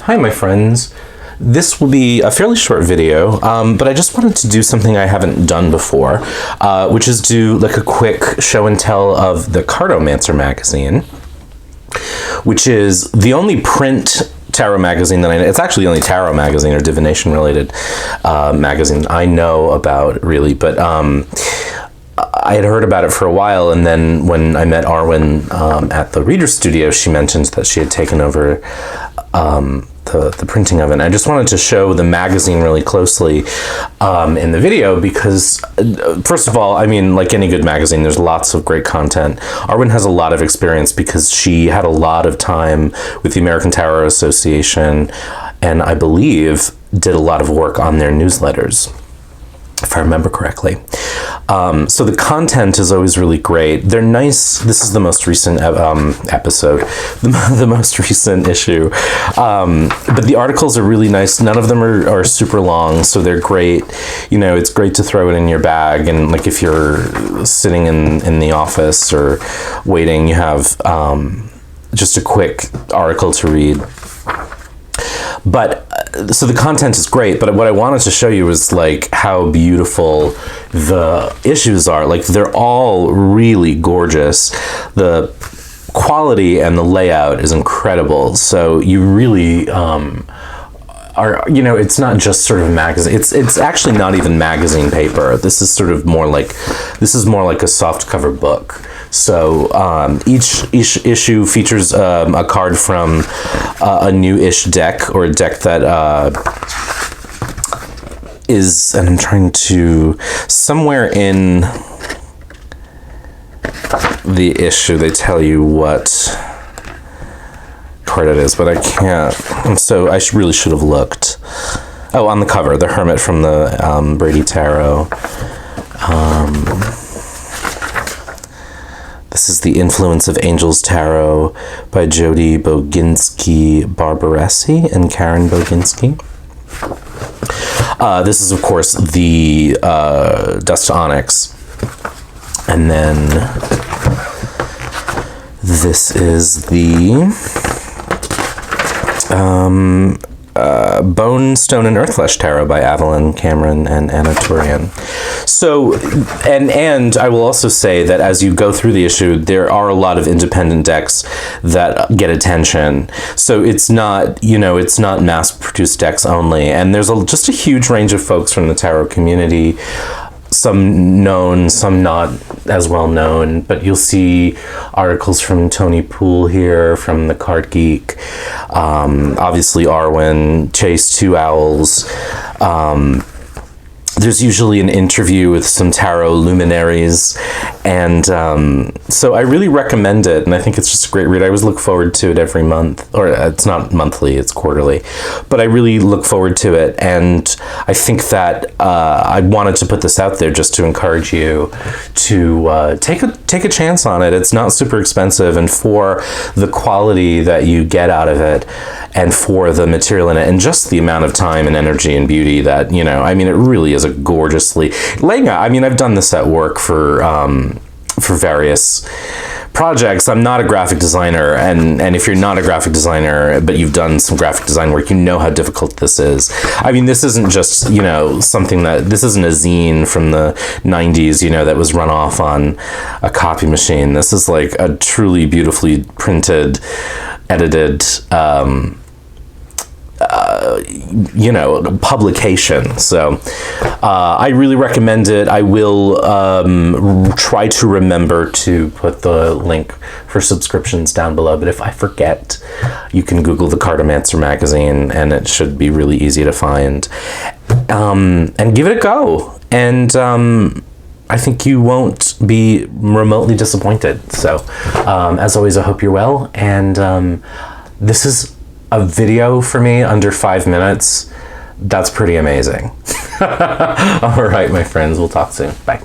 Hi, my friends. This will be a fairly short video, but I just wanted to do something I haven't done before, which is do like a quick show and tell of the Cartomancer magazine, which is the only print tarot magazine that I know. It's actually the only tarot magazine or divination related magazine I know about, really, but I had heard about it for a while, and then when I met Arwen at the Reader Studio, she mentioned that she had taken over the printing of it. And I just wanted to show the magazine really closely in the video because, first of all, I mean, like any good magazine, there's lots of great content. Arwen has a lot of experience because she had a lot of time with the American Tarot Association, and I believe did a lot of work on their newsletters, if I remember correctly. So the content is always really great. They're nice. This is the most recent episode, the most recent issue. But the articles are really nice. None of them are super long, so they're great. You know, it's great to throw it in your bag, and like if you're sitting in the office or waiting, you have just a quick article to read. But so the content is great, but what I wanted to show you is like how beautiful the issues are. Like they're all really gorgeous. The quality and the layout is incredible. So you really are, you know, it's not just sort of magazine. It's actually not even magazine paper. This is sort of more like, this is more like a soft cover book. So each issue features a card from a new-ish deck, or a deck that is, and I'm trying to, somewhere in the issue they tell you what card it is, but I can't, and so I really should have looked. Oh, on the cover, the Hermit from the Brady Tarot. This is The Influence of Angels Tarot by Jody Boginski-Barbaresi and Karen Boginski. This is, of course, the Dust to Onyx. And then this is the Bone, Stone, and Earthflesh Tarot by Avalon Cameron and Anna Turian. So, and I will also say that as you go through the issue, there are a lot of independent decks that get attention. So it's not, you know, it's not mass-produced decks only. And there's just a huge range of folks from the tarot community. Some known, some not as well known, but you'll see articles from Tony Poole here, from the Card Geek, obviously Arwen, Chase Two Owls. There's usually an interview with some tarot luminaries, and so I really recommend it, and I think it's just a great read. I always look forward to it every month, or it's not monthly, it's quarterly, but I really look forward to it, and I think that I wanted to put this out there just to encourage you to take a chance on it. It's not super expensive, and for the quality that you get out of it, and for the material in it, and just the amount of time and energy and beauty that, you know, I mean, it really is a gorgeously laying out. I mean, I've done this at work for various projects. I'm not a graphic designer, and if you're not a graphic designer, but you've done some graphic design work, you know how difficult this is. I mean, this isn't just, you know, something that, this isn't a zine from the 90s, you know, that was run off on a copy machine. This is like a truly beautifully printed, edited, you know, publication. So I really recommend it. I will try to remember to put the link for subscriptions down below, but if I forget, you can Google the Cartomancer magazine and it should be really easy to find. And give it a go. And I think you won't be remotely disappointed. So as always, I hope you're well, and this is a video for me under 5 minutes. That's pretty amazing. All right, my friends, we'll talk soon. Bye.